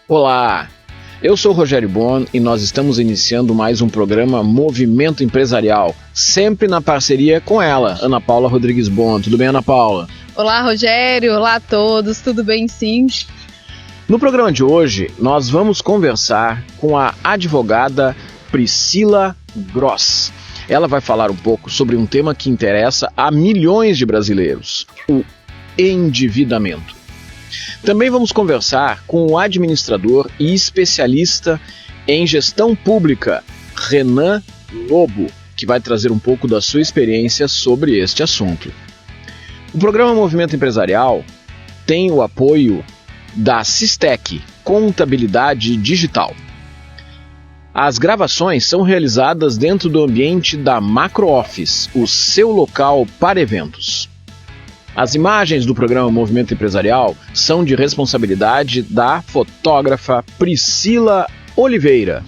Olá, eu sou o Rogério Bon e nós estamos iniciando mais um programa Movimento Empresarial, sempre na parceria com ela, Ana Paula Rodrigues Bon. Tudo bem, Ana Paula? Olá, Rogério. Olá a todos. Tudo bem, sim? No programa de hoje, nós vamos conversar com a advogada Priscila Gross. Ela vai falar um pouco sobre um tema que interessa a milhões de brasileiros, o endividamento. Também vamos conversar com o administrador e especialista em gestão pública, Renan Lobo, que vai trazer um pouco da sua experiência sobre este assunto. O programa Movimento Empresarial tem o apoio da Sistec, Contabilidade Digital. As gravações são realizadas dentro do ambiente da Macro Office, o seu local para eventos. As imagens do programa Movimento Empresarial são de responsabilidade da fotógrafa Priscila Oliveira.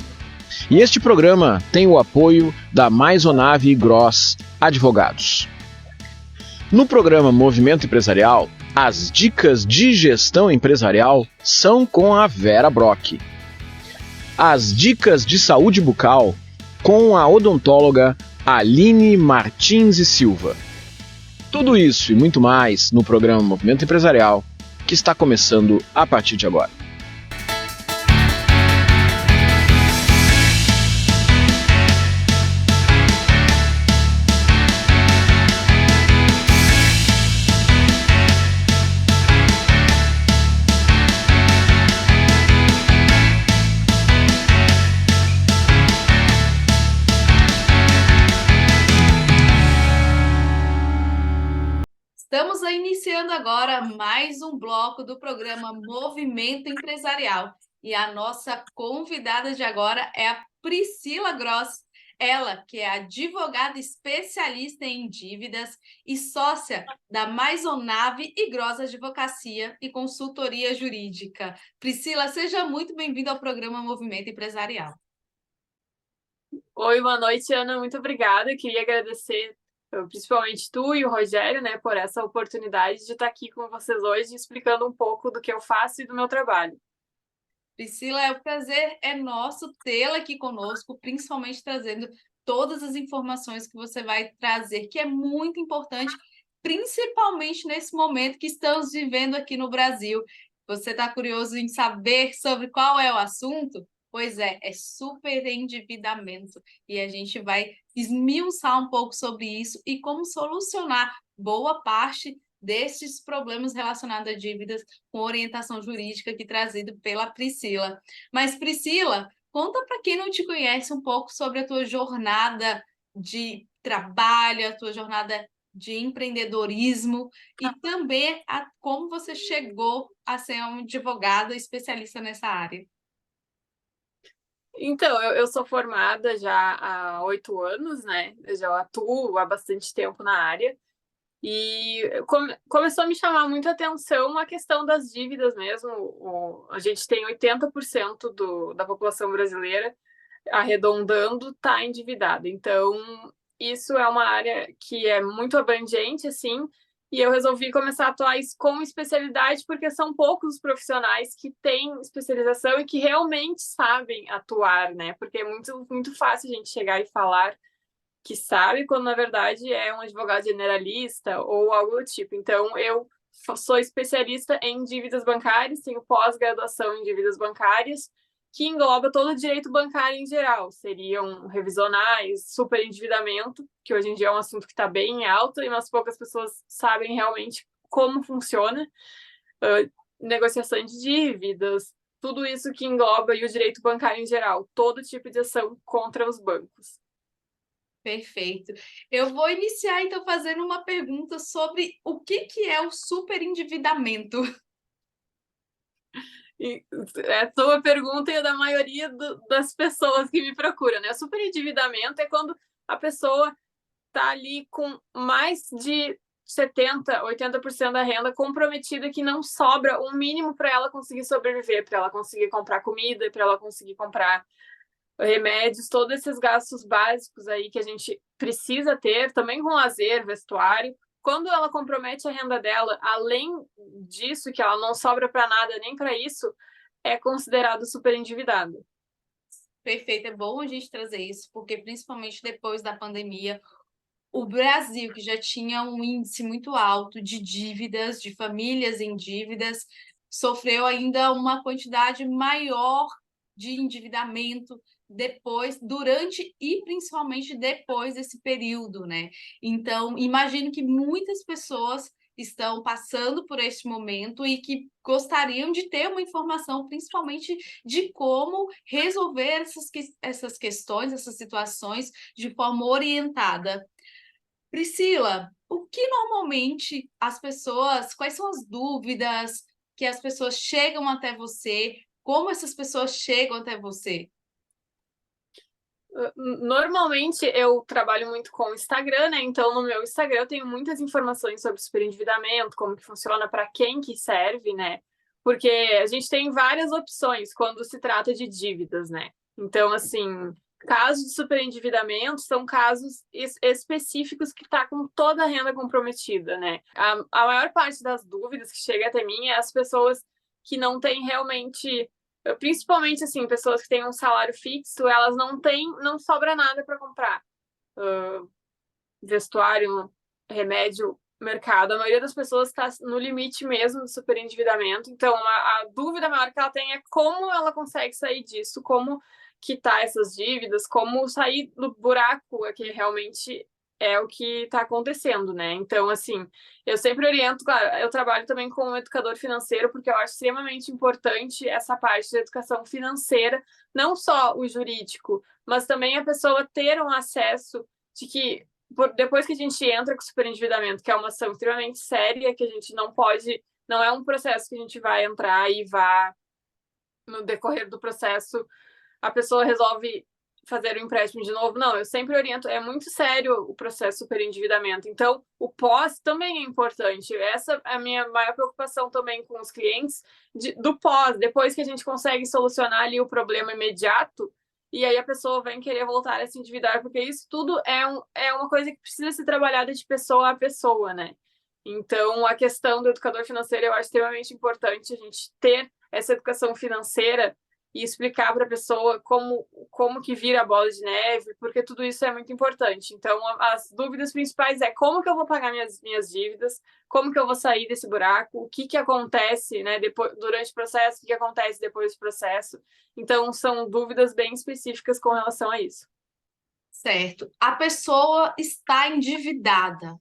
E este programa tem o apoio da Maisonave Gross Advogados. No programa Movimento Empresarial, as dicas de gestão empresarial são com a Vera Brock. As dicas de saúde bucal com a odontóloga Aline Martins e Silva. Tudo isso e muito mais no programa Movimento Empresarial, que está começando a partir de agora. Estamos iniciando agora mais um bloco do programa Movimento Empresarial. E a nossa convidada de agora é a Priscila Gross. Ela, que é advogada especialista em dívidas e sócia da Maisonave e Gross Advocacia e Consultoria Jurídica. Priscila, seja muito bem-vinda ao programa Movimento Empresarial. Oi, boa noite, Ana. Muito obrigada. Queria agradecer principalmente tu e o Rogério, né, por essa oportunidade de estar aqui com vocês hoje, explicando um pouco do que eu faço e do meu trabalho. Priscila, o prazer é nosso tê-la aqui conosco, principalmente trazendo todas as informações que você vai trazer, que é muito importante, principalmente nesse momento que estamos vivendo aqui no Brasil. Você está curioso em saber sobre qual é o assunto? Pois é superendividamento. E a gente vai esmiuçar um pouco sobre isso e como solucionar boa parte desses problemas relacionados a dívidas com orientação jurídica aqui trazido pela Priscila. Mas, Priscila, conta para quem não te conhece um pouco sobre a tua jornada de trabalho, a tua jornada de empreendedorismo e também como você chegou a ser um advogado especialista nessa área. Então, eu sou formada já há 8 anos, né? Eu já atuo há bastante tempo na área. E começou a me chamar muito a atenção a questão das dívidas mesmo. A gente tem 80% da população brasileira, arredondando, está endividada. Então, isso é uma área que é muito abrangente, assim, e eu resolvi começar a atuar com especialidade porque são poucos os profissionais que têm especialização e que realmente sabem atuar, né? Porque é muito, muito fácil a gente chegar e falar que sabe, quando na verdade é um advogado generalista ou algo do tipo. Então, eu sou especialista em dívidas bancárias, tenho pós-graduação em dívidas bancárias, que engloba todo o direito bancário em geral. Seriam revisionais, superendividamento, que hoje em dia é um assunto que está bem em alta, e umas poucas pessoas sabem realmente como funciona, negociação de dívidas, tudo isso que engloba e o direito bancário em geral, todo tipo de ação contra os bancos. Perfeito. Eu vou iniciar, então, fazendo uma pergunta sobre o que é o superendividamento. É a tua pergunta e a da maioria das pessoas que me procuram, né? O superendividamento é quando a pessoa está ali com mais de 70%, 80% da renda comprometida, que não sobra um mínimo para ela conseguir sobreviver, para ela conseguir comprar comida, para ela conseguir comprar remédios, todos esses gastos básicos aí que a gente precisa ter, também com lazer, vestuário. Quando ela compromete a renda dela, além disso, que ela não sobra para nada nem para isso, é considerado superendividado. Perfeito, é bom a gente trazer isso, porque principalmente depois da pandemia, o Brasil, que já tinha um índice muito alto de dívidas, de famílias em dívidas, sofreu ainda uma quantidade maior de endividamento depois, durante e principalmente depois desse período, né? Então, imagino que muitas pessoas estão passando por este momento e que gostariam de ter uma informação, principalmente de como resolver essas questões, essas situações de forma orientada. Priscila, o que normalmente as pessoas, quais são as dúvidas que as pessoas chegam até você? Como essas pessoas chegam até você? Normalmente eu trabalho muito com o Instagram, né? Então no meu Instagram eu tenho muitas informações sobre superendividamento, como que funciona, para quem que serve, né? Porque a gente tem várias opções quando se trata de dívidas, né? Então, assim, casos de superendividamento são casos específicos que tá com toda a renda comprometida, né? A maior parte das dúvidas que chega até mim é as pessoas que não têm realmente, principalmente assim, pessoas que têm um salário fixo, elas não sobra nada para comprar. Vestuário, remédio, mercado. A maioria das pessoas está no limite mesmo do superendividamento. Então, a dúvida maior que ela tem é como ela consegue sair disso, como quitar essas dívidas, como sair do buraco, que realmente é o que está acontecendo, né? Então, assim, eu sempre oriento, claro, eu trabalho também como educador financeiro, porque eu acho extremamente importante essa parte da educação financeira, não só o jurídico, mas também a pessoa ter um acesso de que, depois que a gente entra com o superendividamento, que é uma ação extremamente séria, que a gente não pode, não é um processo que a gente vai entrar e vá, no decorrer do processo, a pessoa resolve fazer o empréstimo de novo. Não, eu sempre oriento, é muito sério o processo de superendividamento. Então, o pós também é importante. Essa é a minha maior preocupação também com os clientes, do pós, depois que a gente consegue solucionar ali o problema imediato, e aí a pessoa vem querer voltar a se endividar, porque isso tudo é uma coisa que precisa ser trabalhada de pessoa a pessoa, né? Então, a questão do educador financeiro eu acho extremamente importante a gente ter essa educação financeira e explicar para a pessoa como que vira a bola de neve, porque tudo isso é muito importante. Então, as dúvidas principais é como que eu vou pagar minhas dívidas, como que eu vou sair desse buraco, o que que acontece, né, depois, durante o processo, o que que acontece depois do processo. Então, são dúvidas bem específicas com relação a isso. Certo. A pessoa está endividada.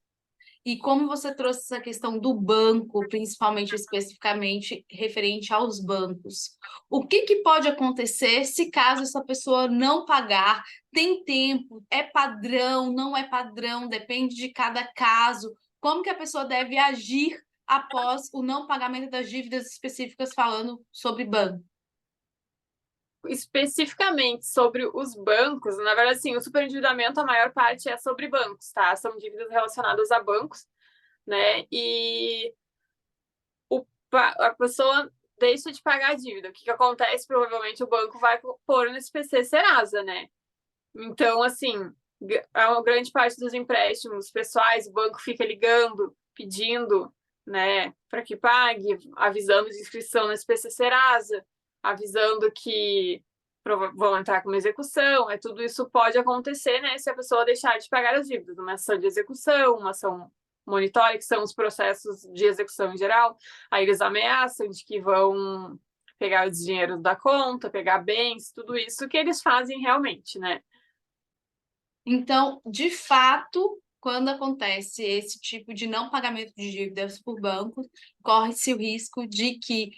E como você trouxe essa questão do banco, principalmente, especificamente, referente aos bancos, o que pode acontecer se caso essa pessoa não pagar? Tem tempo? É padrão? Não é padrão? Depende de cada caso. Como que a pessoa deve agir após o não pagamento das dívidas específicas, falando sobre banco? Especificamente sobre os bancos, na verdade, sim, o superendividamento, a maior parte é sobre bancos, tá? São dívidas relacionadas a bancos, né? E a pessoa deixa de pagar a dívida. O que acontece? Provavelmente o banco vai pôr no SPC Serasa, né? Então, assim, a grande parte dos empréstimos pessoais, o banco fica ligando, pedindo, né, para que pague, avisando de inscrição no SPC Serasa, avisando que vão entrar com uma execução. Tudo isso pode acontecer, né, se a pessoa deixar de pagar as dívidas, uma ação de execução, uma ação monitória, que são os processos de execução em geral. Aí eles ameaçam de que vão pegar os dinheiros da conta, pegar bens, tudo isso que eles fazem realmente, né? Então, de fato, quando acontece esse tipo de não pagamento de dívidas por bancos, corre-se o risco de que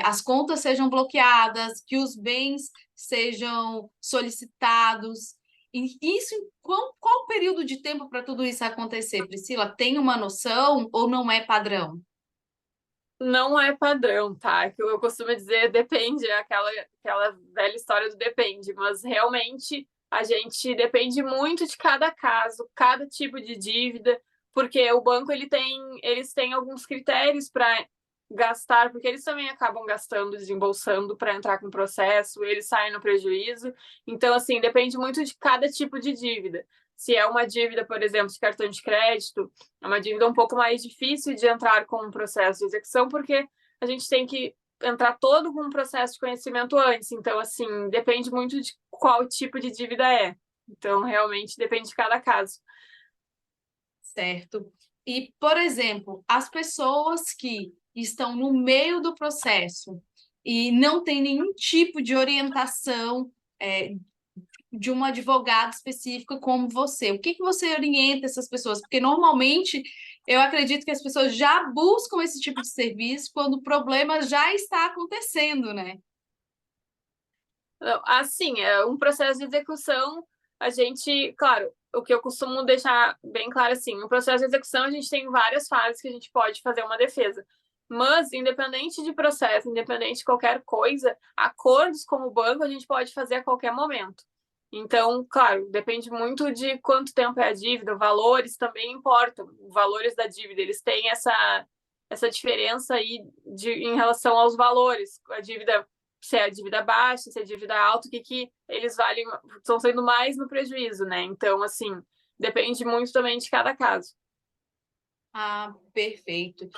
as contas sejam bloqueadas, que os bens sejam solicitados. E isso, qual período de tempo para tudo isso acontecer, Priscila? Tem uma noção ou não é padrão? Não é padrão, tá? Que eu costumo dizer, depende, é aquela velha história do depende, mas realmente a gente depende muito de cada caso, cada tipo de dívida, porque o banco eles têm alguns critérios para gastar, porque eles também acabam gastando, desembolsando para entrar com o processo, eles saem no prejuízo. Então, assim, depende muito de cada tipo de dívida. Se é uma dívida, por exemplo, de cartão de crédito, é uma dívida um pouco mais difícil de entrar com um processo de execução, porque a gente tem que entrar todo com um processo de conhecimento antes. Então, assim, depende muito de qual tipo de dívida é. Então, realmente, depende de cada caso. Certo. E, por exemplo, as pessoas que estão no meio do processo e não têm nenhum tipo de orientação de um advogado específico como você, o que você orienta essas pessoas? Porque normalmente eu acredito que as pessoas já buscam esse tipo de serviço quando o problema já está acontecendo, né? Assim, é um processo de execução, a gente, claro, o que eu costumo deixar bem claro assim, no processo de execução a gente tem várias fases que a gente pode fazer uma defesa. Mas, independente de processo, independente de qualquer coisa, acordos com o banco a gente pode fazer a qualquer momento. Então, claro, depende muito de quanto tempo é a dívida, valores também importam. Valores da dívida, eles têm essa diferença aí em relação aos valores. A dívida, se é a dívida baixa, se é a dívida alta, o que eles valem, estão sendo mais no prejuízo, né? Então, assim, depende muito também de cada caso. Ah, perfeito.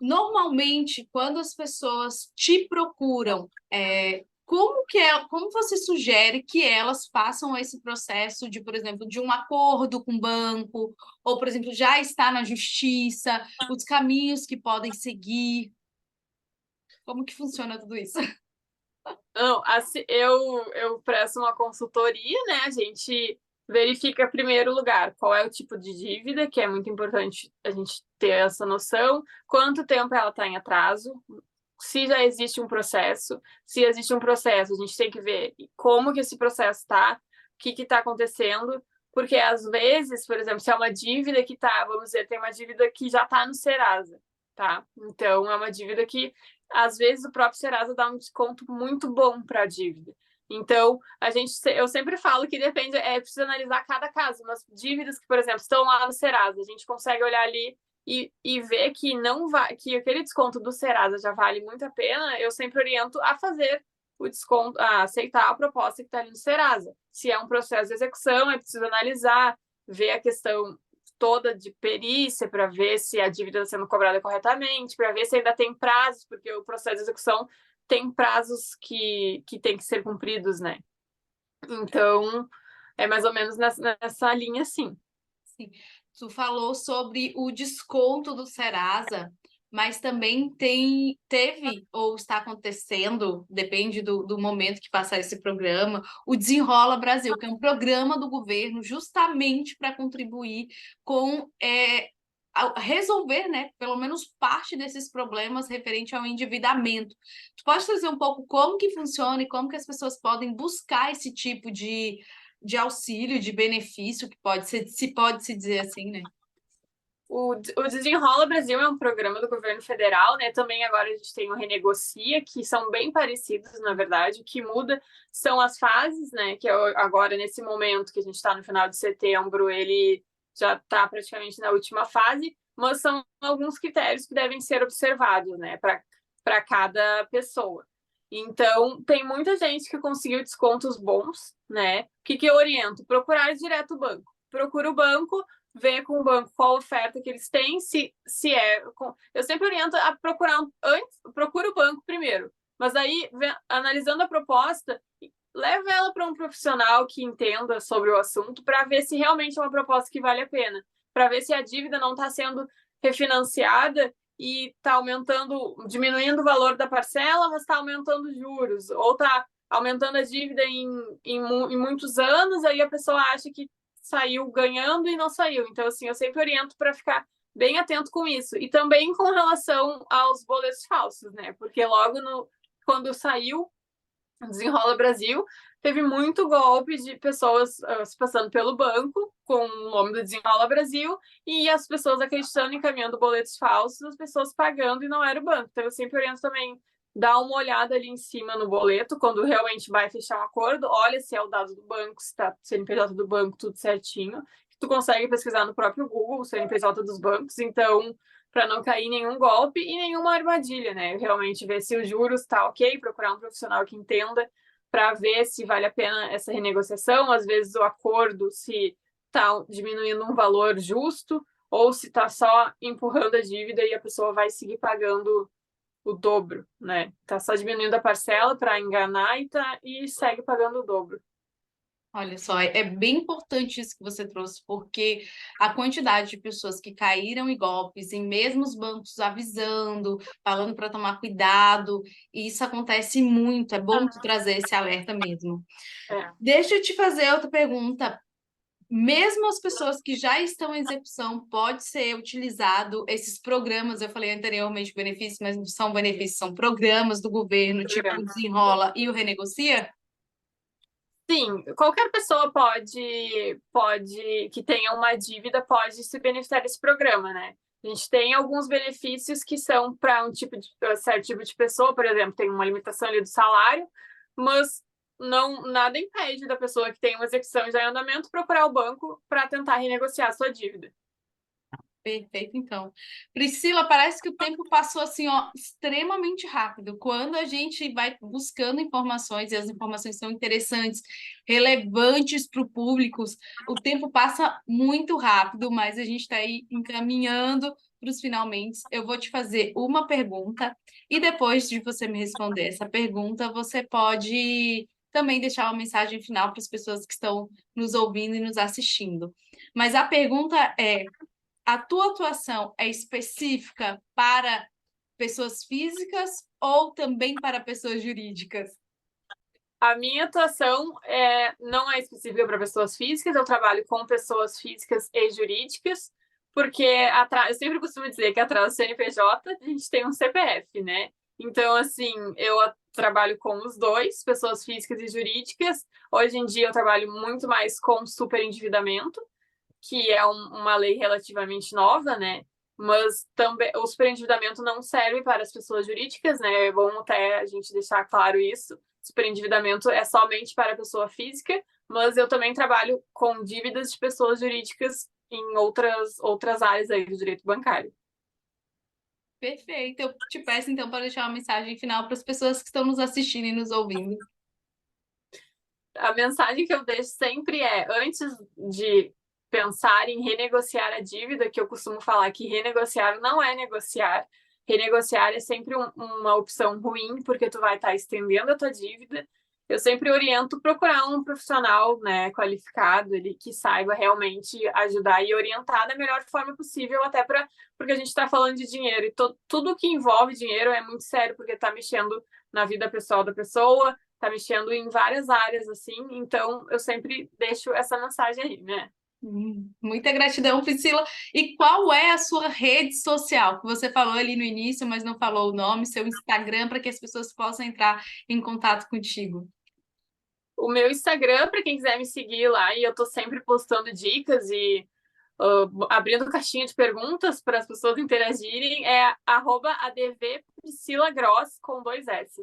Normalmente, quando as pessoas te procuram, como você sugere que elas façam esse processo de, por exemplo, de um acordo com o banco, ou, por exemplo, já está na justiça, os caminhos que podem seguir? Como que funciona tudo isso? Não, assim, eu presto uma consultoria, né? A gente verifica, em primeiro lugar, qual é o tipo de dívida, que é muito importante a gente ter essa noção, quanto tempo ela está em atraso, se já existe um processo. Se existe um processo, a gente tem que ver como que esse processo está, o que está acontecendo, porque às vezes, por exemplo, se é uma dívida que está, vamos dizer, tem uma dívida que já está no Serasa, tá? Então, é uma dívida que às vezes o próprio Serasa dá um desconto muito bom para a dívida. Então, eu sempre falo que depende, precisa analisar cada caso, mas dívidas que, por exemplo, estão lá no Serasa, a gente consegue olhar ali e ver que não vai, que aquele desconto do Serasa já vale muito a pena. Eu sempre oriento a fazer o desconto, a aceitar a proposta que está ali no Serasa. Se é um processo de execução, é preciso analisar, ver a questão toda de perícia para ver se a dívida está sendo cobrada corretamente, para ver se ainda tem prazos, porque o processo de execução tem prazos que tem que ser cumpridos, né? Então, é mais ou menos nessa linha, sim. Sim. Tu falou sobre o desconto do Serasa, mas também teve ou está acontecendo, depende do momento que passar esse programa, o Desenrola Brasil, que é um programa do governo justamente para contribuir com resolver, né, pelo menos parte desses problemas referente ao endividamento. Tu pode trazer um pouco como que funciona e como que as pessoas podem buscar esse tipo de auxílio, de benefício, que pode se dizer assim, né? O Desenrola Brasil é um programa do governo federal, né? Também agora a gente tem o Renegocia, que são bem parecidos, na verdade. O que muda são as fases, né? Que agora, nesse momento que a gente está no final de setembro, ele já está praticamente na última fase, mas são alguns critérios que devem ser observados, né? Para cada pessoa. Então, tem muita gente que conseguiu descontos bons, né? O que eu oriento? Procurar direto o banco. Procura o banco, ver com o banco qual oferta que eles têm, se é... Eu sempre oriento a procurar antes, procura o banco primeiro, mas aí, analisando a proposta, leva ela para um profissional que entenda sobre o assunto para ver se realmente é uma proposta que vale a pena, para ver se a dívida não está sendo refinanciada e está aumentando, diminuindo o valor da parcela, mas está aumentando os juros, ou está aumentando a dívida em muitos anos, aí a pessoa acha que saiu ganhando e não saiu. Então, assim, eu sempre oriento para ficar bem atento com isso. E também com relação aos boletos falsos, né? Porque logo quando saiu Desenrola Brasil, teve muito golpe de pessoas se passando pelo banco com o nome do Desenrola Brasil e as pessoas acreditando, encaminhando boletos falsos, as pessoas pagando e não era o banco. Então, eu sempre oriento também dar uma olhada ali em cima no boleto, quando realmente vai fechar um acordo, olha se é o dado do banco, se está CNPJ do banco, tudo certinho. Tu consegue pesquisar no próprio Google o CNPJ dos bancos, então, para não cair em nenhum golpe e nenhuma armadilha, né? Realmente ver se os juros está ok, procurar um profissional que entenda para ver se vale a pena essa renegociação, às vezes o acordo, se está diminuindo um valor justo ou se está só empurrando a dívida e a pessoa vai seguir pagando o dobro, né? Tá só diminuindo a parcela para enganar e segue pagando o dobro. Olha só, é bem importante isso que você trouxe, porque a quantidade de pessoas que caíram em golpes, em mesmo os bancos avisando, falando para tomar cuidado, e isso acontece muito, é bom tu trazer esse alerta mesmo. É. Deixa eu te fazer outra pergunta. Mesmo as pessoas que já estão em execução, pode ser utilizado esses programas, eu falei anteriormente benefícios, mas não são benefícios, são programas do governo, tipo o Desenrola e o Renegocia? Sim, qualquer pessoa que tenha uma dívida pode se beneficiar desse programa, né? A gente tem alguns benefícios que são para certo tipo de pessoa, por exemplo, tem uma limitação ali do salário, mas nada impede da pessoa que tem uma execução já em andamento procurar o banco para tentar renegociar a sua dívida. Perfeito, então. Priscila, parece que o tempo passou assim, ó, extremamente rápido. Quando a gente vai buscando informações e as informações são interessantes, relevantes para o público, o tempo passa muito rápido, mas a gente está aí encaminhando para os finalmente. Eu vou te fazer uma pergunta e depois de você me responder essa pergunta, você pode também deixar uma mensagem final para as pessoas que estão nos ouvindo e nos assistindo. Mas a pergunta é: a tua atuação é específica para pessoas físicas ou também para pessoas jurídicas? A minha atuação não é específica para pessoas físicas, eu trabalho com pessoas físicas e jurídicas, porque eu sempre costumo dizer que atrás do CNPJ a gente tem um CPF, né? Então, assim, eu trabalho com os dois, pessoas físicas e jurídicas. Hoje em dia eu trabalho muito mais com superendividamento, que é uma lei relativamente nova, né? Mas também o superendividamento não serve para as pessoas jurídicas, né? É bom até a gente deixar claro isso. Superendividamento é somente para a pessoa física, mas eu também trabalho com dívidas de pessoas jurídicas em outras áreas aí do direito bancário. Perfeito. Eu te peço, então, para deixar uma mensagem final para as pessoas que estão nos assistindo e nos ouvindo. A mensagem que eu deixo sempre é, antes de pensar em renegociar a dívida, que eu costumo falar que renegociar não é negociar. Renegociar é sempre uma opção ruim, porque tu vai estar estendendo a tua dívida. Eu sempre oriento procurar um profissional, né, qualificado, ele que saiba realmente ajudar e orientar da melhor forma possível, até porque a gente está falando de dinheiro e tudo que envolve dinheiro é muito sério, porque está mexendo na vida pessoal da pessoa, tá mexendo em várias áreas, assim, então eu sempre deixo essa mensagem aí, né? Muita gratidão, Priscila. E qual é a sua rede social? Que você falou ali no início, mas não falou o nome, seu Instagram, para que as pessoas possam entrar em contato contigo. O meu Instagram, para quem quiser me seguir lá, e eu tô sempre postando dicas e abrindo caixinha de perguntas para as pessoas interagirem, é @advpriscilagross com 2 S.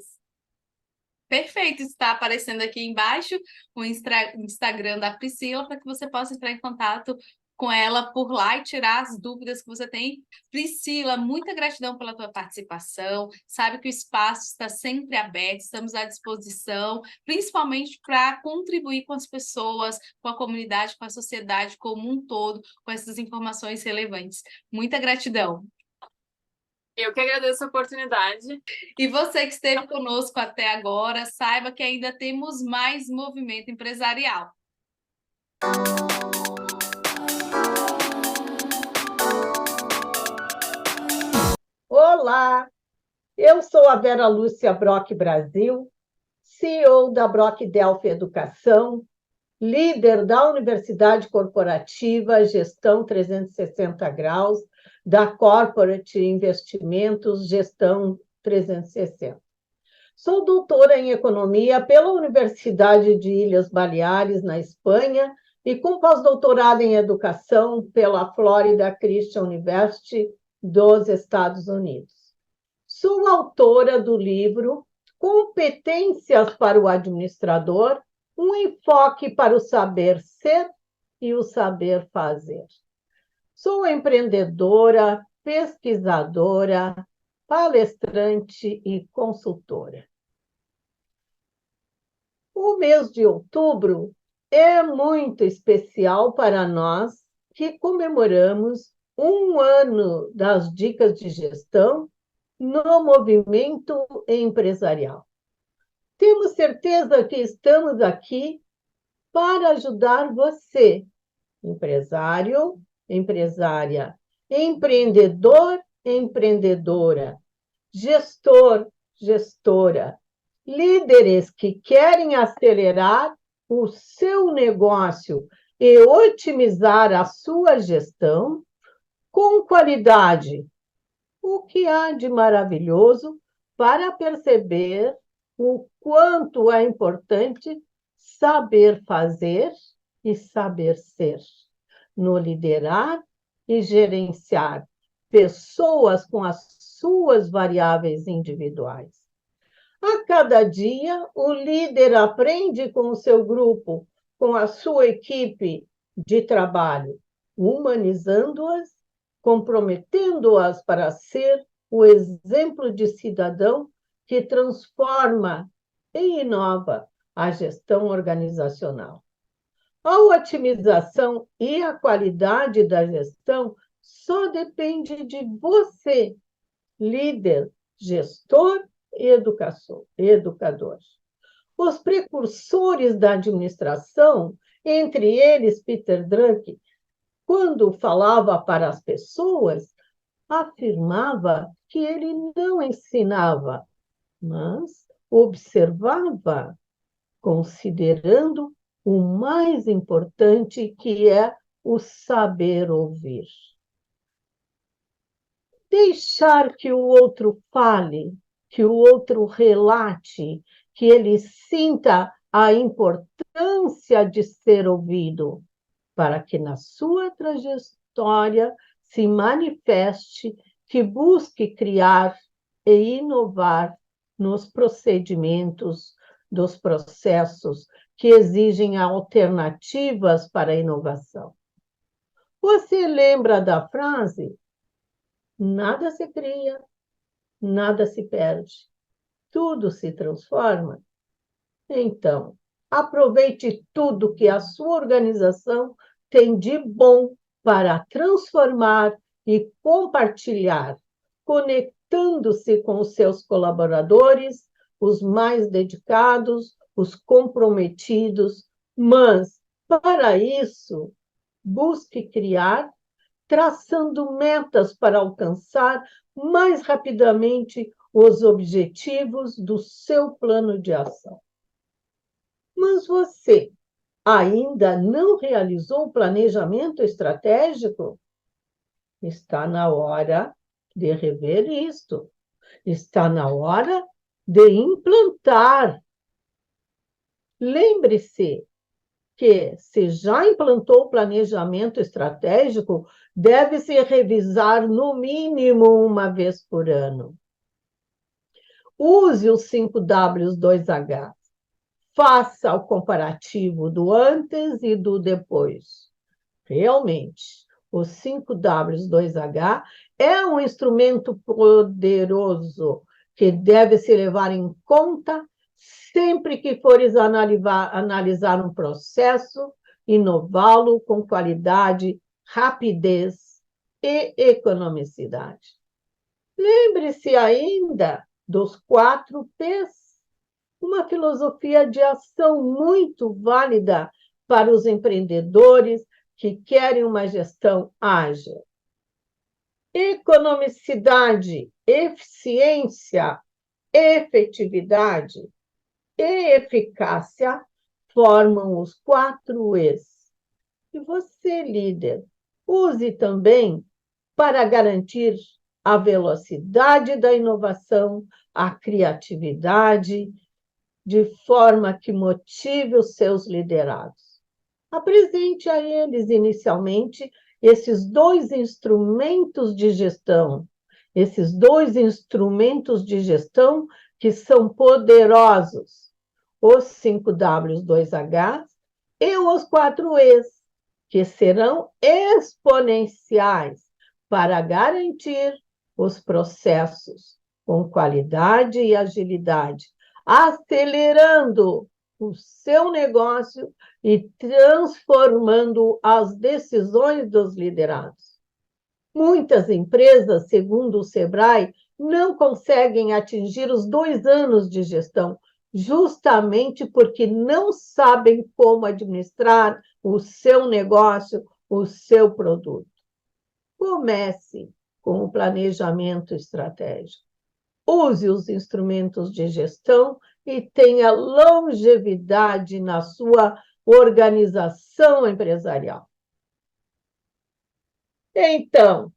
Perfeito, está aparecendo aqui embaixo o Instagram da Priscila para que você possa entrar em contato com ela por lá e tirar as dúvidas que você tem. Priscila, muita gratidão pela tua participação. Sabe que o espaço está sempre aberto, estamos à disposição, principalmente para contribuir com as pessoas, com a comunidade, com a sociedade como um todo, com essas informações relevantes. Muita gratidão. Eu que agradeço a oportunidade. E você que esteve conosco até agora, saiba que ainda temos mais movimento empresarial. Olá, eu sou a Vera Lúcia Brock Brasil, CEO da Brock Delphi Educação, líder da Universidade Corporativa Gestão 360 Graus, da Corporate Investimentos Gestão 360. Sou doutora em Economia pela Universidade de Ilhas Baleares, na Espanha, e com pós-doutorado em Educação pela Florida Christian University dos Estados Unidos. Sou autora do livro Competências para o Administrador, um enfoque para o saber ser e o saber fazer. Sou empreendedora, pesquisadora, palestrante e consultora. O mês de outubro é muito especial para nós que comemoramos 1 ano das dicas de gestão no movimento empresarial. Temos certeza que estamos aqui para ajudar você, empresário, empresária, empreendedor, empreendedora, gestor, gestora, líderes que querem acelerar o seu negócio e otimizar a sua gestão com qualidade. O que há de maravilhoso para perceber o quanto é importante saber fazer e saber ser, no liderar e gerenciar pessoas com as suas variáveis individuais. A cada dia, o líder aprende com o seu grupo, com a sua equipe de trabalho, humanizando-as, comprometendo-as para ser o exemplo de cidadão que transforma e inova a gestão organizacional. A otimização e a qualidade da gestão só depende de você, líder, gestor e educador. Os precursores da administração, entre eles Peter Drucker, quando falava para as pessoas, afirmava que ele não ensinava, mas observava, considerando o mais importante, que é o saber ouvir. Deixar que o outro fale, que o outro relate, que ele sinta a importância de ser ouvido, para que na sua trajetória se manifeste, que busque criar e inovar nos procedimentos dos processos que exigem alternativas para a inovação. Você lembra da frase? Nada se cria, nada se perde, tudo se transforma. Então, aproveite tudo que a sua organização tem de bom para transformar e compartilhar, conectando-se com os seus colaboradores, os mais dedicados, os comprometidos, mas, para isso, busque criar, traçando metas para alcançar mais rapidamente os objetivos do seu plano de ação. Mas você ainda não realizou o planejamento estratégico? Está na hora de rever isto. Está na hora de implantar. Lembre-se que, se já implantou o planejamento estratégico, deve-se revisar no mínimo uma vez por ano. Use os 5W2H. Faça o comparativo do antes e do depois. Realmente, o 5W2H é um instrumento poderoso que deve se levar em conta sempre que fores analisar um processo, inová-lo com qualidade, rapidez e economicidade. Lembre-se ainda dos 4 P's, uma filosofia de ação muito válida para os empreendedores que querem uma gestão ágil. Economicidade, eficiência, efetividade e eficácia formam os 4 E's. E você, líder, use também para garantir a velocidade da inovação, a criatividade, de forma que motive os seus liderados. Apresente a eles, inicialmente, esses 2 instrumentos de gestão, que são poderosos, os 5W2H e os 4 E's, que serão exponenciais para garantir os processos com qualidade e agilidade, acelerando o seu negócio e transformando as decisões dos liderados. Muitas empresas, segundo o Sebrae, não conseguem atingir os 2 anos de gestão, justamente porque não sabem como administrar o seu negócio, o seu produto. Comece com o planejamento estratégico. Use os instrumentos de gestão e tenha longevidade na sua organização empresarial. Então,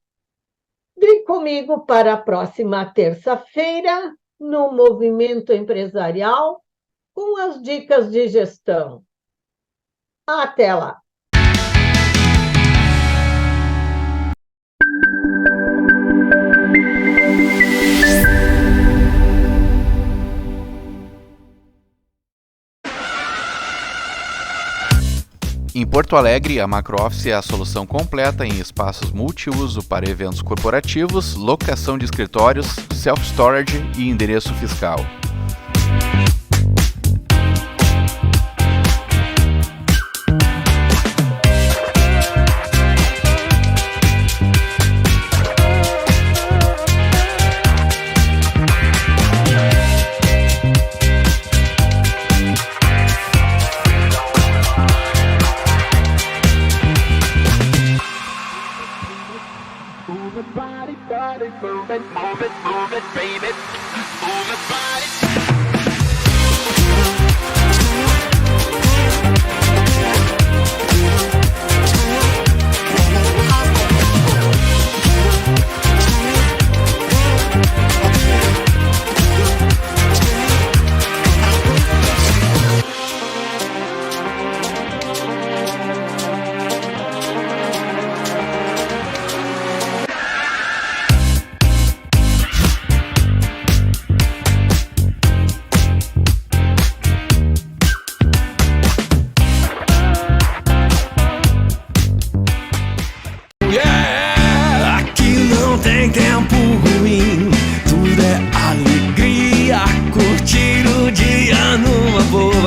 vem comigo para a próxima terça-feira no Movimento Empresarial com as dicas de gestão. Até lá! Em Porto Alegre, a MacroOffice é a solução completa em espaços multiuso para eventos corporativos, locação de escritórios, self-storage e endereço fiscal.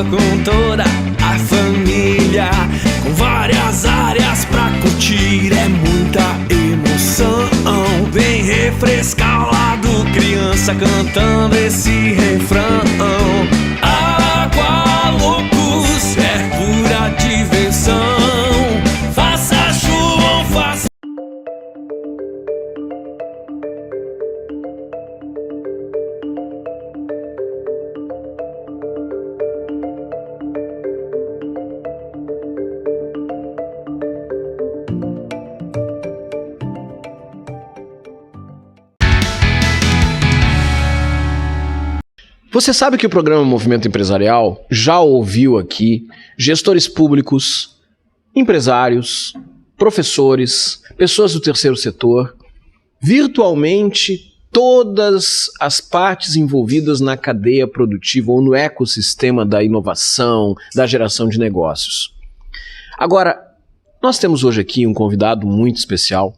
Com toda a família, com várias áreas pra curtir, é muita emoção. Vem refrescar o lado criança cantando esse refrão. Água Loucos é pura diversão. Faça chuva ou faça... Você sabe que o programa Movimento Empresarial já ouviu aqui gestores públicos, empresários, professores, pessoas do terceiro setor, virtualmente todas as partes envolvidas na cadeia produtiva ou no ecossistema da inovação, da geração de negócios. Agora, nós temos hoje aqui um convidado muito especial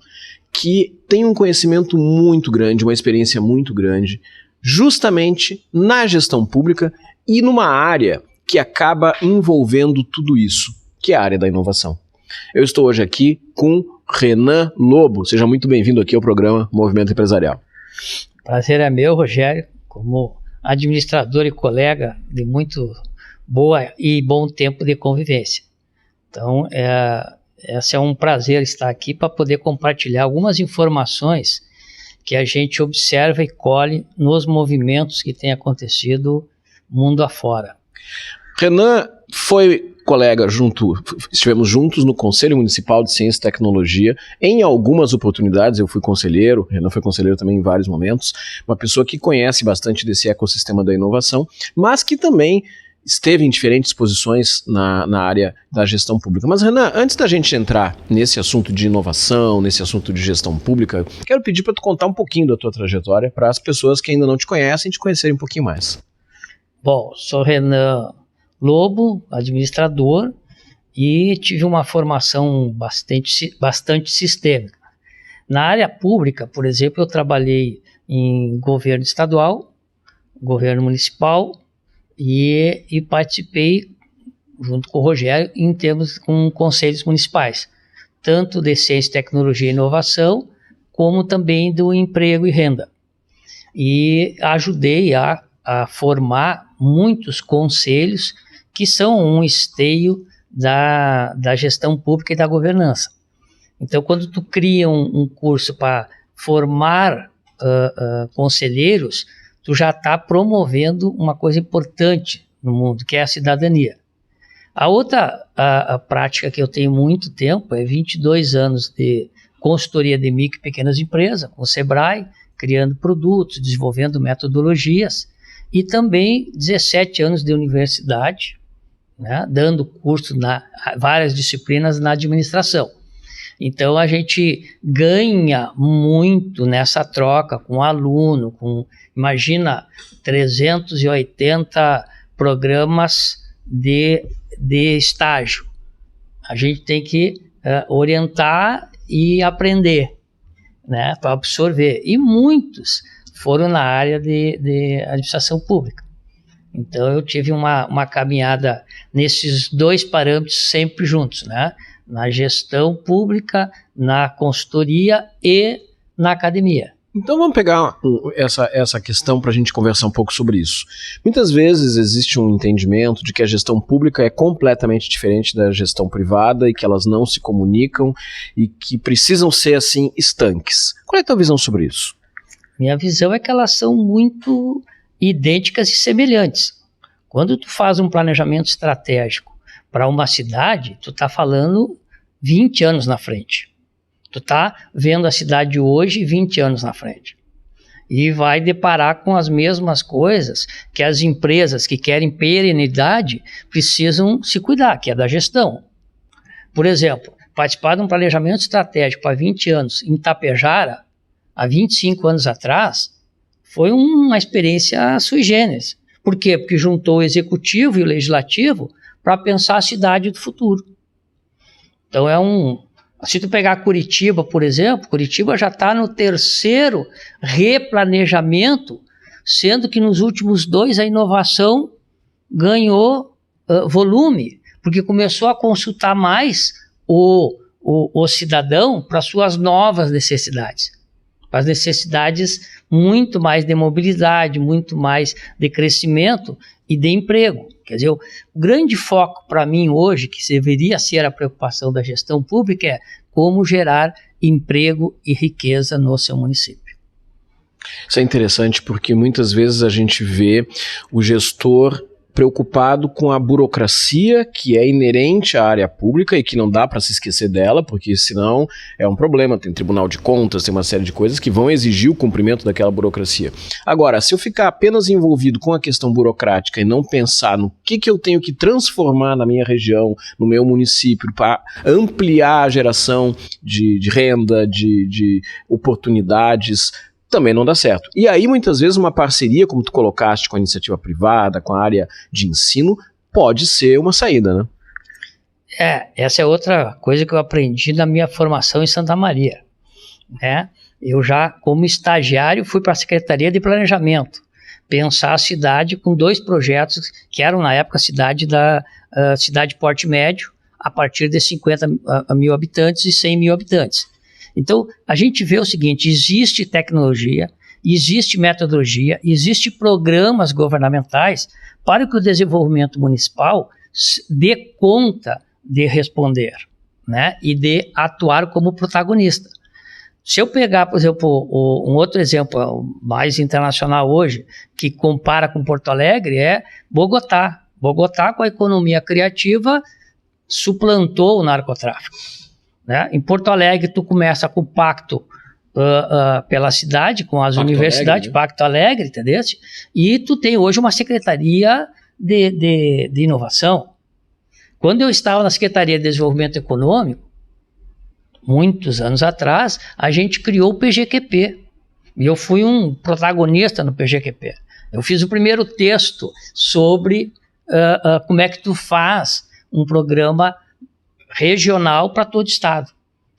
que tem um conhecimento muito grande, uma experiência muito grande, justamente na gestão pública e numa área que acaba envolvendo tudo isso, que é a área da inovação. Eu estou hoje aqui com Renan Lobo. Seja muito bem-vindo aqui ao programa Movimento Empresarial. Prazer é meu, Rogério, como administrador e colega de muito boa e bom tempo de convivência. Então, esse é um prazer estar aqui para poder compartilhar algumas informações que a gente observa e colhe nos movimentos que têm acontecido mundo afora. Renan foi colega estivemos juntos no Conselho Municipal de Ciência e Tecnologia, em algumas oportunidades. Eu fui conselheiro, Renan foi conselheiro também em vários momentos, uma pessoa que conhece bastante desse ecossistema da inovação, mas que também esteve em diferentes posições na área da gestão pública. Mas, Renan, antes da gente entrar nesse assunto de inovação, nesse assunto de gestão pública, quero pedir para tu contar um pouquinho da tua trajetória para as pessoas que ainda não te conhecem te conhecerem um pouquinho mais. Bom, sou Renan Lobo, administrador, e tive uma formação bastante sistêmica. Na área pública, por exemplo, eu trabalhei em governo estadual, governo municipal, e participei, junto com o Rogério, em termos com conselhos municipais, tanto de ciência, tecnologia e inovação, como também do emprego e renda. e ajudei a formar muitos conselhos que são um esteio da gestão pública e da governança. Então, quando tu cria um curso para formar conselheiros, tu já está promovendo uma coisa importante no mundo, que é a cidadania. A outra a prática que eu tenho muito tempo é 22 anos de consultoria de micro e pequenas empresas, com o Sebrae, criando produtos, desenvolvendo metodologias, e também 17 anos de universidade, né, dando curso na várias disciplinas na administração. Então, a gente ganha muito nessa troca com o aluno, imagina, 380 programas de estágio. A gente tem que orientar e aprender, né, para absorver. E muitos foram na área de administração pública. Então, eu tive uma caminhada nesses dois parâmetros sempre juntos, né? Na gestão pública, na consultoria e na academia. Então vamos pegar essa questão para a gente conversar um pouco sobre isso. Muitas vezes existe um entendimento de que a gestão pública é completamente diferente da gestão privada e que elas não se comunicam e que precisam ser, assim, estanques. Qual é a tua visão sobre isso? Minha visão é que elas são muito idênticas e semelhantes. Quando tu faz um planejamento estratégico para uma cidade, tu está falando 20 anos na frente. Tu está vendo a cidade hoje 20 anos na frente. E vai deparar com as mesmas coisas que as empresas que querem perenidade precisam se cuidar, que é da gestão. Por exemplo, participar de um planejamento estratégico para 20 anos em Tapejara, há 25 anos atrás, foi uma experiência sui generis. Por quê? Porque juntou o executivo e o legislativo para pensar a cidade do futuro. Então se tu pegar Curitiba, por exemplo, Curitiba já está no 3º replanejamento, sendo que nos últimos 2 a inovação ganhou volume, porque começou a consultar mais o cidadão para suas novas necessidades. As necessidades muito mais de mobilidade, muito mais de crescimento e de emprego. Quer dizer, o grande foco para mim hoje, que deveria ser a preocupação da gestão pública, é como gerar emprego e riqueza no seu município. Isso é interessante porque muitas vezes a gente vê o gestor preocupado com a burocracia que é inerente à área pública e que não dá para se esquecer dela, porque senão é um problema. Tem Tribunal de Contas, tem uma série de coisas que vão exigir o cumprimento daquela burocracia. Agora, se eu ficar apenas envolvido com a questão burocrática e não pensar no que eu tenho que transformar na minha região, no meu município, para ampliar a geração de renda, de oportunidades, também não dá certo. E aí, muitas vezes, uma parceria, como tu colocaste, com a iniciativa privada, com a área de ensino, pode ser uma saída, né? Essa é outra coisa que eu aprendi na minha formação em Santa Maria, né? Eu já, como estagiário, fui para a Secretaria de Planejamento, pensar a cidade com 2 projetos, que eram, na época, a cidade porte médio, a partir de 50 mil habitantes e 100 mil habitantes. Então, a gente vê o seguinte: existe tecnologia, existe metodologia, existe programas governamentais para que o desenvolvimento municipal dê conta de responder, né, e de atuar como protagonista. Se eu pegar, por exemplo, um outro exemplo mais internacional hoje, que compara com Porto Alegre, é Bogotá. Bogotá, com a economia criativa, suplantou o narcotráfico. Né? Em Porto Alegre, tu começa com o pacto pela cidade, com as universidades, Alegre, né? Pacto Alegre, entendeu? E tu tem hoje uma secretaria de inovação. Quando eu estava na Secretaria de Desenvolvimento Econômico, muitos anos atrás, a gente criou o PGQP. E eu fui um protagonista no PGQP. Eu fiz o primeiro texto sobre como é que tu faz um programa regional para todo o estado.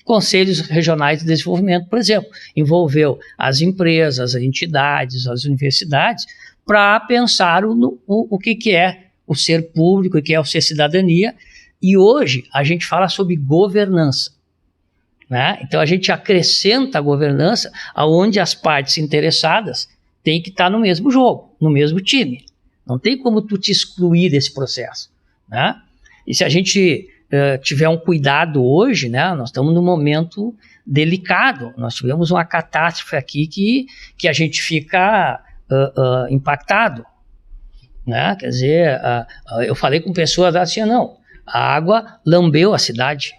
Conselhos regionais de desenvolvimento, por exemplo, envolveu as empresas, as entidades, as universidades, para pensar o que é o ser público, o que é o ser cidadania. E hoje a gente fala sobre governança, né? Então a gente acrescenta a governança aonde as partes interessadas tem que estar no mesmo jogo, no mesmo time. Não tem como tu te excluir desse processo, né? E se a gente tiver um cuidado hoje, né, nós estamos num momento delicado. Nós tivemos uma catástrofe aqui que a gente fica impactado, né? Quer dizer, eu falei com pessoas assim, não, a água lambeu a cidade.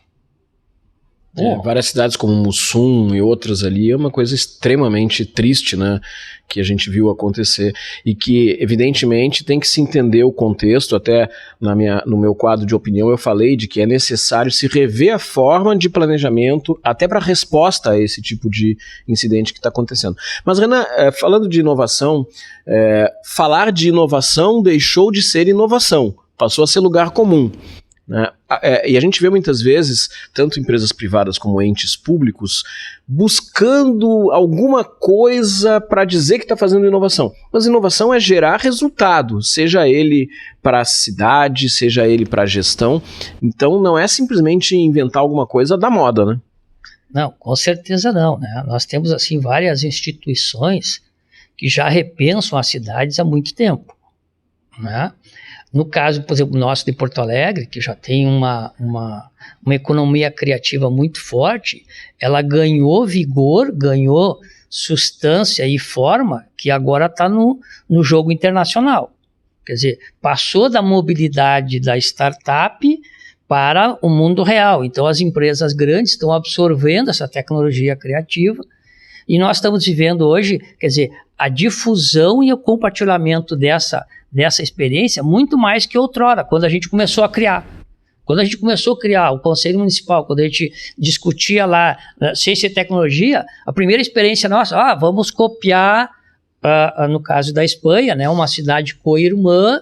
Várias cidades como Mussum e outras ali, é uma coisa extremamente triste, né, que a gente viu acontecer e que evidentemente tem que se entender o contexto. Até no meu quadro de opinião eu falei de que é necessário se rever a forma de planejamento até para resposta a esse tipo de incidente que está acontecendo. Mas Renan, falando de inovação, falar de inovação deixou de ser inovação, passou a ser lugar comum, né? E a gente vê muitas vezes, tanto empresas privadas como entes públicos, buscando alguma coisa para dizer que está fazendo inovação. Mas inovação é gerar resultado, seja ele para a cidade, seja ele para a gestão. Então não é simplesmente inventar alguma coisa da moda, né? Não, com certeza não, né? Nós temos assim várias instituições que já repensam as cidades há muito tempo, né? No caso, por exemplo, nosso de Porto Alegre, que já tem uma economia criativa muito forte, ela ganhou vigor, ganhou substância e forma que agora está no jogo internacional. Quer dizer, passou da mobilidade da startup para o mundo real. Então, as empresas grandes estão absorvendo essa tecnologia criativa e nós estamos vivendo hoje, quer dizer, a difusão e o compartilhamento dessa experiência muito mais que outrora, quando a gente começou a criar. Quando a gente começou a criar o Conselho Municipal, quando a gente discutia lá ciência e tecnologia, a primeira experiência nossa, vamos copiar, no caso da Espanha, né, uma cidade co-irmã,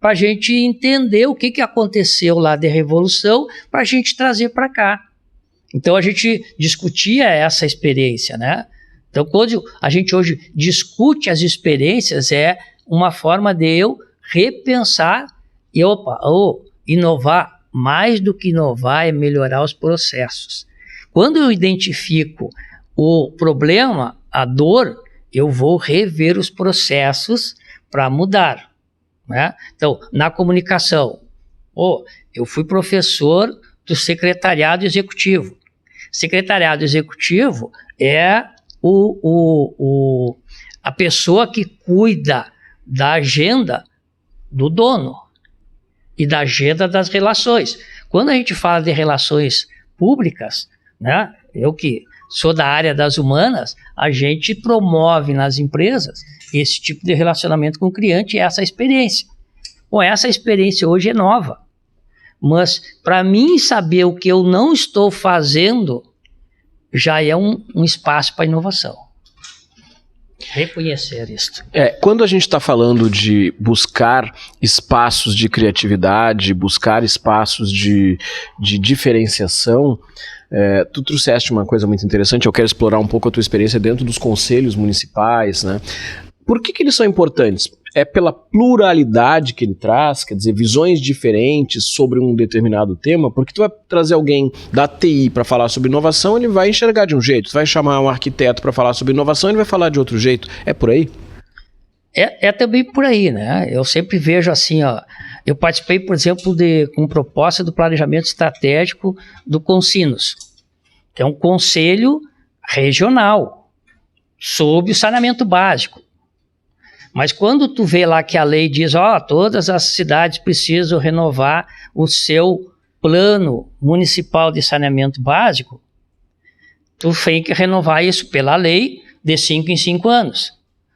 para a gente entender o que aconteceu lá de revolução, para a gente trazer para cá. Então a gente discutia essa experiência, né? Então quando a gente hoje discute as experiências, é uma forma de eu repensar e inovar. Mais do que inovar é melhorar os processos. Quando eu identifico o problema, a dor, eu vou rever os processos para mudar, né? Então, na comunicação, eu fui professor do secretariado executivo. Secretariado executivo é a pessoa que cuida da agenda do dono e da agenda das relações. Quando a gente fala de relações públicas, né, eu que sou da área das humanas, a gente promove nas empresas esse tipo de relacionamento com o cliente e essa experiência. Bom, essa experiência hoje é nova, mas para mim saber o que eu não estou fazendo já é um espaço para inovação. Reconhecer isso. Quando a gente está falando de buscar espaços de criatividade, buscar espaços de diferenciação, tu trouxeste uma coisa muito interessante. Eu quero explorar um pouco a tua experiência dentro dos conselhos municipais, né? Por que eles são importantes? É pela pluralidade que ele traz, quer dizer, visões diferentes sobre um determinado tema, porque tu vai trazer alguém da TI para falar sobre inovação, ele vai enxergar de um jeito, tu vai chamar um arquiteto para falar sobre inovação, ele vai falar de outro jeito. É por aí? É também por aí, né? Eu sempre vejo assim, eu participei, por exemplo, com proposta do planejamento estratégico do Consinos, que é um conselho regional sobre o saneamento básico. Mas quando tu vê lá que a lei diz, todas as cidades precisam renovar o seu plano municipal de saneamento básico, tu tem que renovar isso pela lei de 5 em 5 anos.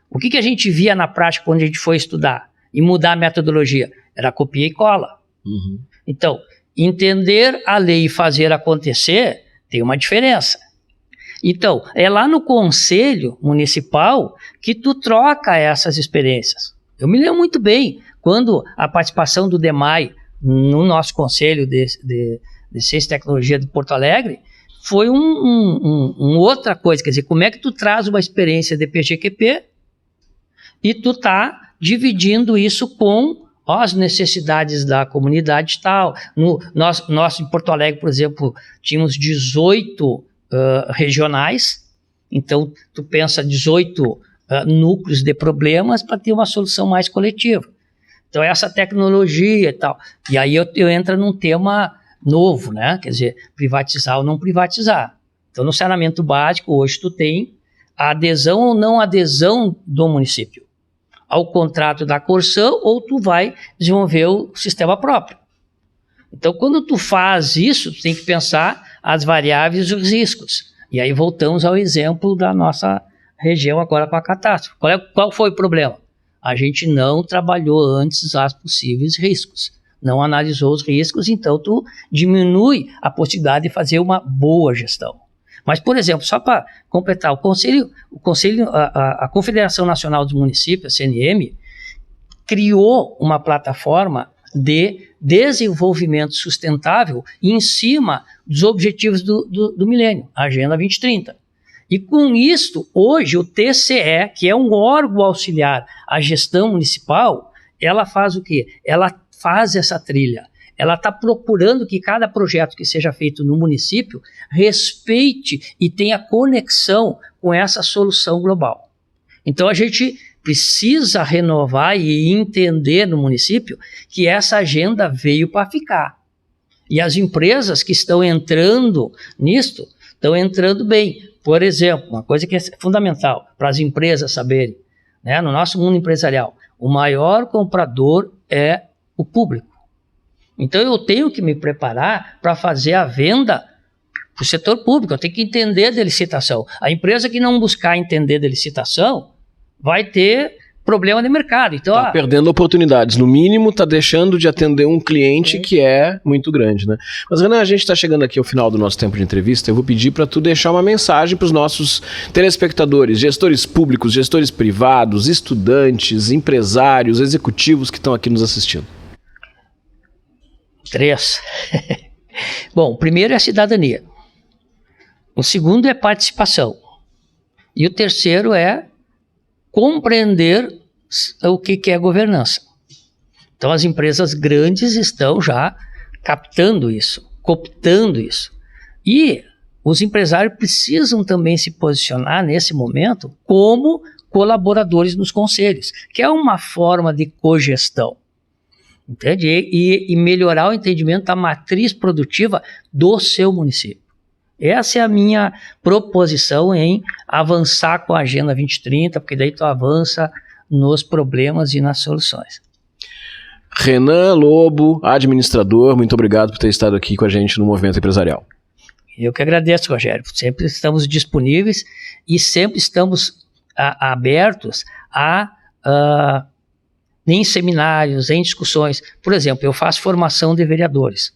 O que a gente via na prática quando a gente foi estudar e mudar a metodologia? Era copia e cola. Uhum. Então, entender a lei e fazer acontecer tem uma diferença. Então, é lá no Conselho Municipal que tu troca essas experiências. Eu me lembro muito bem quando a participação do DEMAI no nosso Conselho de Ciência e Tecnologia de Porto Alegre foi outra coisa. Quer dizer, como é que tu traz uma experiência de PGQP e tu tá dividindo isso com as necessidades da comunidade e tal. Nós em Porto Alegre, por exemplo, tínhamos 18 regionais, então tu pensa 18 núcleos de problemas para ter uma solução mais coletiva. Então, essa tecnologia e tal. E aí eu entro num tema novo, né? Quer dizer, privatizar ou não privatizar. Então, no saneamento básico, hoje tu tem a adesão ou não adesão do município ao contrato da Corsan, ou tu vai desenvolver o sistema próprio. Então, quando tu faz isso, tu tem que pensar as variáveis e os riscos. E aí voltamos ao exemplo da nossa região agora com a catástrofe. Qual foi o problema? A gente não trabalhou antes os possíveis riscos. Não analisou os riscos, então tu diminui a possibilidade de fazer uma boa gestão. Mas, por exemplo, só para completar, a Confederação Nacional dos Municípios, a CNM, criou uma plataforma de desenvolvimento sustentável em cima dos objetivos do milênio, a Agenda 2030. E com isso, hoje, o TCE, que é um órgão auxiliar à gestão municipal, ela faz o quê? Ela faz essa trilha. Ela está procurando que cada projeto que seja feito no município respeite e tenha conexão com essa solução global. Então, a gente precisa renovar e entender no município que essa agenda veio para ficar. E as empresas que estão entrando nisto, estão entrando bem. Por exemplo, uma coisa que é fundamental para as empresas saberem, né, no nosso mundo empresarial, o maior comprador é o público. Então eu tenho que me preparar para fazer a venda para o setor público, eu tenho que entender de licitação. A empresa que não buscar entender de licitação vai ter problema de mercado. Então, tá perdendo oportunidades. No mínimo, está deixando de atender um cliente que é muito grande, né? Mas, Renan, a gente está chegando aqui ao final do nosso tempo de entrevista. Eu vou pedir para tu deixar uma mensagem para os nossos telespectadores, gestores públicos, gestores privados, estudantes, empresários, executivos que estão aqui nos assistindo. 3. Bom, o primeiro é a cidadania. O segundo é participação. E o terceiro é compreender o que é governança. Então, as empresas grandes estão já captando isso, cooptando isso. E os empresários precisam também se posicionar nesse momento como colaboradores nos conselhos, que é uma forma de cogestão. Entende? E melhorar o entendimento da matriz produtiva do seu município. Essa é a minha proposição em avançar com a Agenda 2030, porque daí tu avança nos problemas e nas soluções. Renan Lobo, administrador, muito obrigado por ter estado aqui com a gente no Movimento Empresarial. Eu que agradeço, Rogério. Sempre estamos disponíveis e sempre estamos abertos em seminários, em discussões. Por exemplo, eu faço formação de vereadores.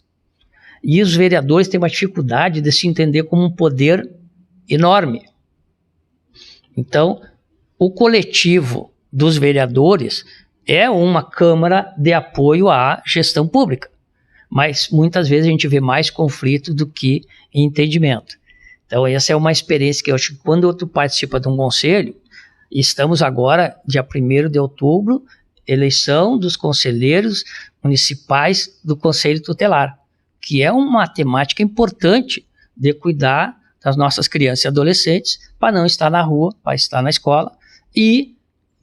E os vereadores têm uma dificuldade de se entender como um poder enorme. Então, o coletivo dos vereadores é uma câmara de apoio à gestão pública. Mas muitas vezes a gente vê mais conflito do que entendimento. Então, essa é uma experiência que eu acho que quando tu participa de um conselho, estamos agora, dia 1º de outubro, eleição dos conselheiros municipais do Conselho Tutelar, que é uma temática importante de cuidar das nossas crianças e adolescentes para não estar na rua, para estar na escola e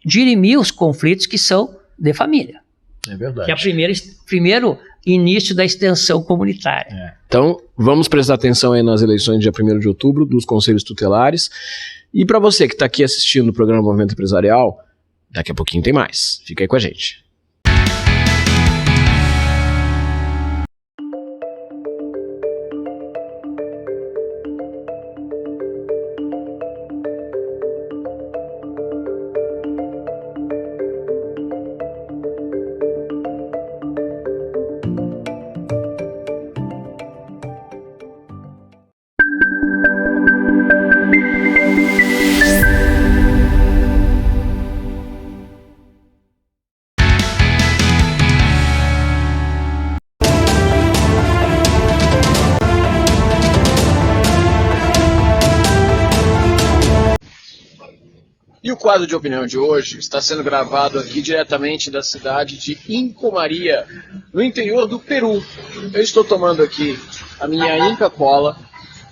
dirimir os conflitos que são de família. É verdade. Que é o primeiro início da extensão comunitária. É. Então, vamos prestar atenção aí nas eleições dia 1º de outubro dos Conselhos Tutelares. E para você que está aqui assistindo o programa Movimento Empresarial, daqui a pouquinho tem mais. Fica aí com a gente. E o quadro de opinião de hoje está sendo gravado aqui diretamente da cidade de Inca Maria, no interior do Peru. Eu estou tomando aqui a minha Inca Cola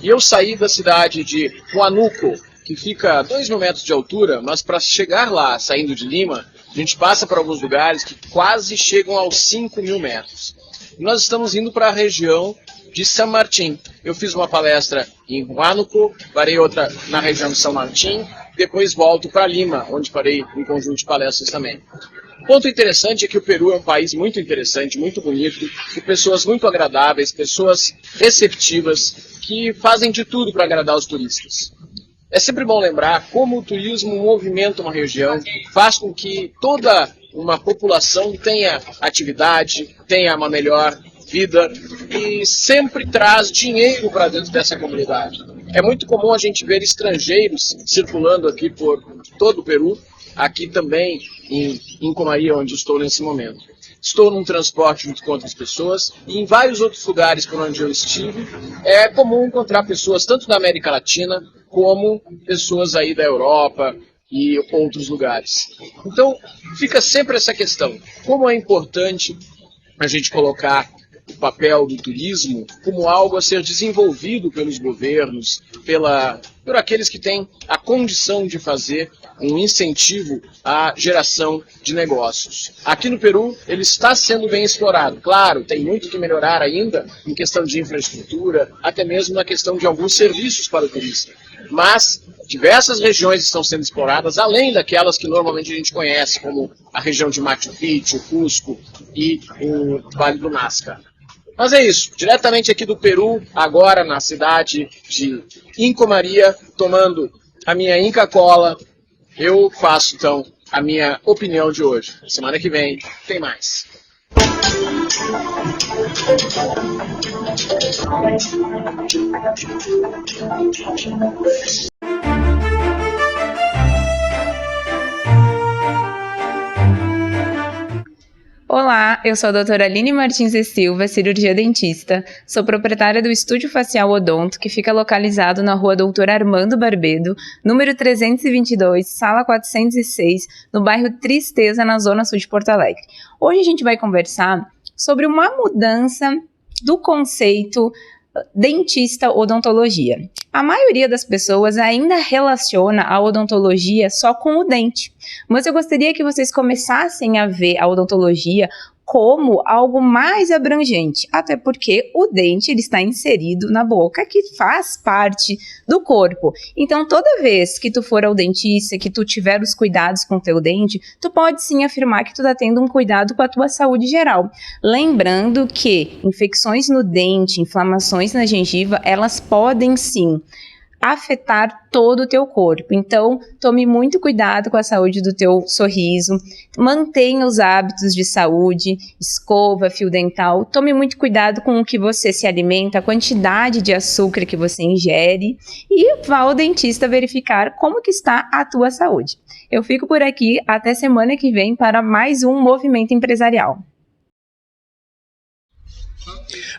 e eu saí da cidade de Huánuco, que fica a 2.000 metros de altura, mas para chegar lá, saindo de Lima, a gente passa por alguns lugares que quase chegam aos 5.000 metros. E nós estamos indo para a região de San Martín. Eu fiz uma palestra em Huánuco, parei outra na região de San Martín, depois volto para Lima, onde parei um conjunto de palestras também. O ponto interessante é que o Peru é um país muito interessante, muito bonito, com pessoas muito agradáveis, pessoas receptivas, que fazem de tudo para agradar os turistas. É sempre bom lembrar como o turismo movimenta uma região, faz com que toda uma população tenha atividade, tenha uma melhor vida e sempre traz dinheiro para dentro dessa comunidade. É muito comum a gente ver estrangeiros circulando aqui por todo o Peru, aqui também em Comaria, onde estou nesse momento. Estou num transporte junto com outras pessoas e em vários outros lugares por onde eu estive, é comum encontrar pessoas tanto da América Latina como pessoas aí da Europa e outros lugares. Então, fica sempre essa questão, como é importante a gente colocar o papel do turismo como algo a ser desenvolvido pelos governos, por aqueles que têm a condição de fazer um incentivo à geração de negócios. Aqui no Peru, ele está sendo bem explorado. Claro, tem muito que melhorar ainda em questão de infraestrutura, até mesmo na questão de alguns serviços para o turista. Mas diversas regiões estão sendo exploradas, além daquelas que normalmente a gente conhece, como a região de Machu Picchu, Cusco e o Vale do Nazca. Mas é isso, diretamente aqui do Peru, agora na cidade de Inca Maria, tomando a minha Inca Cola, eu faço então a minha opinião de hoje. Semana que vem tem mais. Olá, eu sou a doutora Aline Martins e Silva, cirurgia dentista. Sou proprietária do Estúdio Facial Odonto, que fica localizado na rua Doutor Armando Barbedo, número 322, sala 406, no bairro Tristeza, na zona sul de Porto Alegre. Hoje a gente vai conversar sobre uma mudança do conceito dentista-odontologia. A maioria das pessoas ainda relaciona a odontologia só com o dente, mas eu gostaria que vocês começassem a ver a odontologia como algo mais abrangente, até porque o dente ele está inserido na boca, que faz parte do corpo. Então, toda vez que tu for ao dentista, que tu tiver os cuidados com o teu dente, tu pode sim afirmar que tu está tendo um cuidado com a tua saúde geral. Lembrando que infecções no dente, inflamações na gengiva, elas podem sim afetar todo o teu corpo. Então, tome muito cuidado com a saúde do teu sorriso, mantenha os hábitos de saúde, escova, fio dental, tome muito cuidado com o que você se alimenta, a quantidade de açúcar que você ingere e vá ao dentista verificar como que está a tua saúde. Eu fico por aqui até semana que vem para mais um Movimento Empresarial.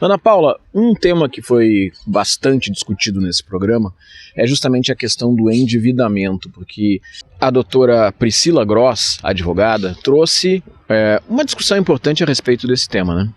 Ana Paula, um tema que foi bastante discutido nesse programa é justamente a questão do endividamento, porque a doutora Priscila Gross, advogada, trouxe uma discussão importante a respeito desse tema, né?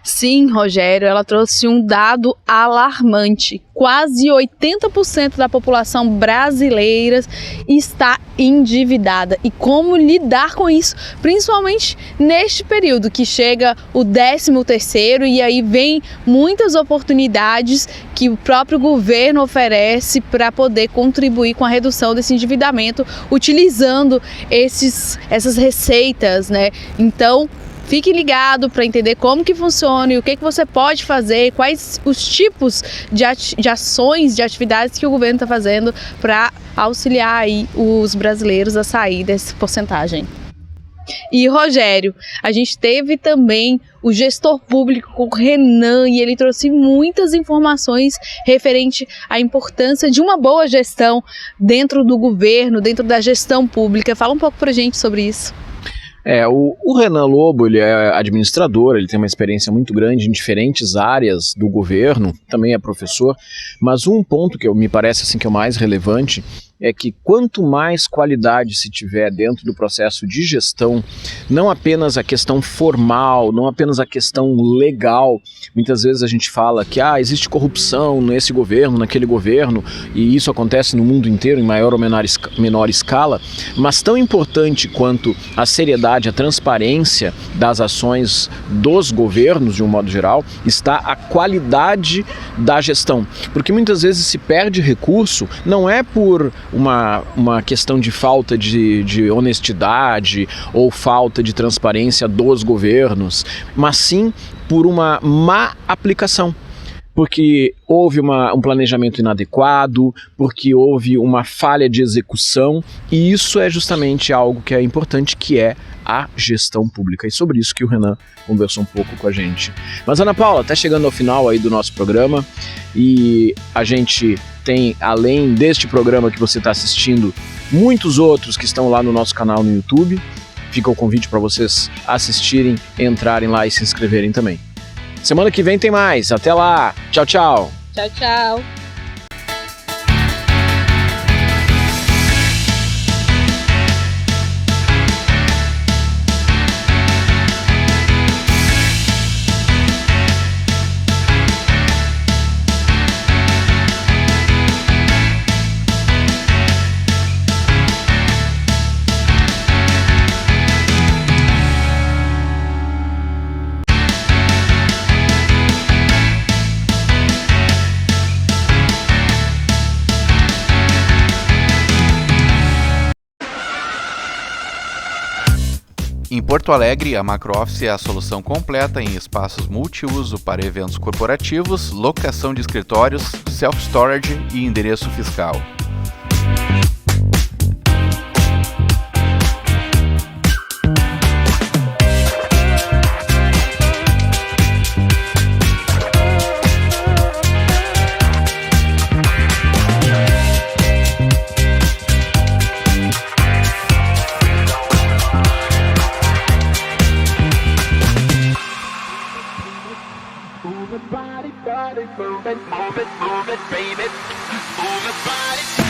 Sim, Rogério, ela trouxe um dado alarmante. Quase 80% da população brasileira está endividada. E como lidar com isso, principalmente neste período que chega o 13º e aí vem muitas oportunidades que o próprio governo oferece para poder contribuir com a redução desse endividamento, utilizando essas receitas, né? Então, fique ligado para entender como que funciona e o que você pode fazer, quais os tipos de ações, de atividades que o governo está fazendo para auxiliar aí os brasileiros a sair dessa porcentagem. E, Rogério, a gente teve também o gestor público, o Renan, e ele trouxe muitas informações referente à importância de uma boa gestão dentro do governo, dentro da gestão pública. Fala um pouco para a gente sobre isso. O Renan Lobo, ele é administrador, ele tem uma experiência muito grande em diferentes áreas do governo, também é professor, mas um ponto que me parece assim, que é o mais relevante é que quanto mais qualidade se tiver dentro do processo de gestão, não apenas a questão formal, não apenas a questão legal, muitas vezes a gente fala que existe corrupção nesse governo, naquele governo, e isso acontece no mundo inteiro em maior ou menor escala, mas tão importante quanto a seriedade, a transparência das ações dos governos, de um modo geral, está a qualidade da gestão. Porque muitas vezes se perde recurso, não é por uma questão de falta de honestidade ou falta de transparência dos governos, mas sim por uma má aplicação. Porque houve um planejamento inadequado, porque houve uma falha de execução, e isso é justamente algo que é importante, que é a gestão pública. E sobre isso que o Renan conversou um pouco com a gente. Mas, Ana Paula, está chegando ao final aí do nosso programa, e a gente tem, além deste programa que você está assistindo, muitos outros que estão lá no nosso canal no YouTube. Fica o convite para vocês assistirem, entrarem lá e se inscreverem também. Semana que vem tem mais. Até lá. Tchau, tchau. Tchau, tchau. Em Porto Alegre, a MacroOffice é a solução completa em espaços multiuso para eventos corporativos, locação de escritórios, self-storage e endereço fiscal. Move it, baby. Move it, baby. Move it, body.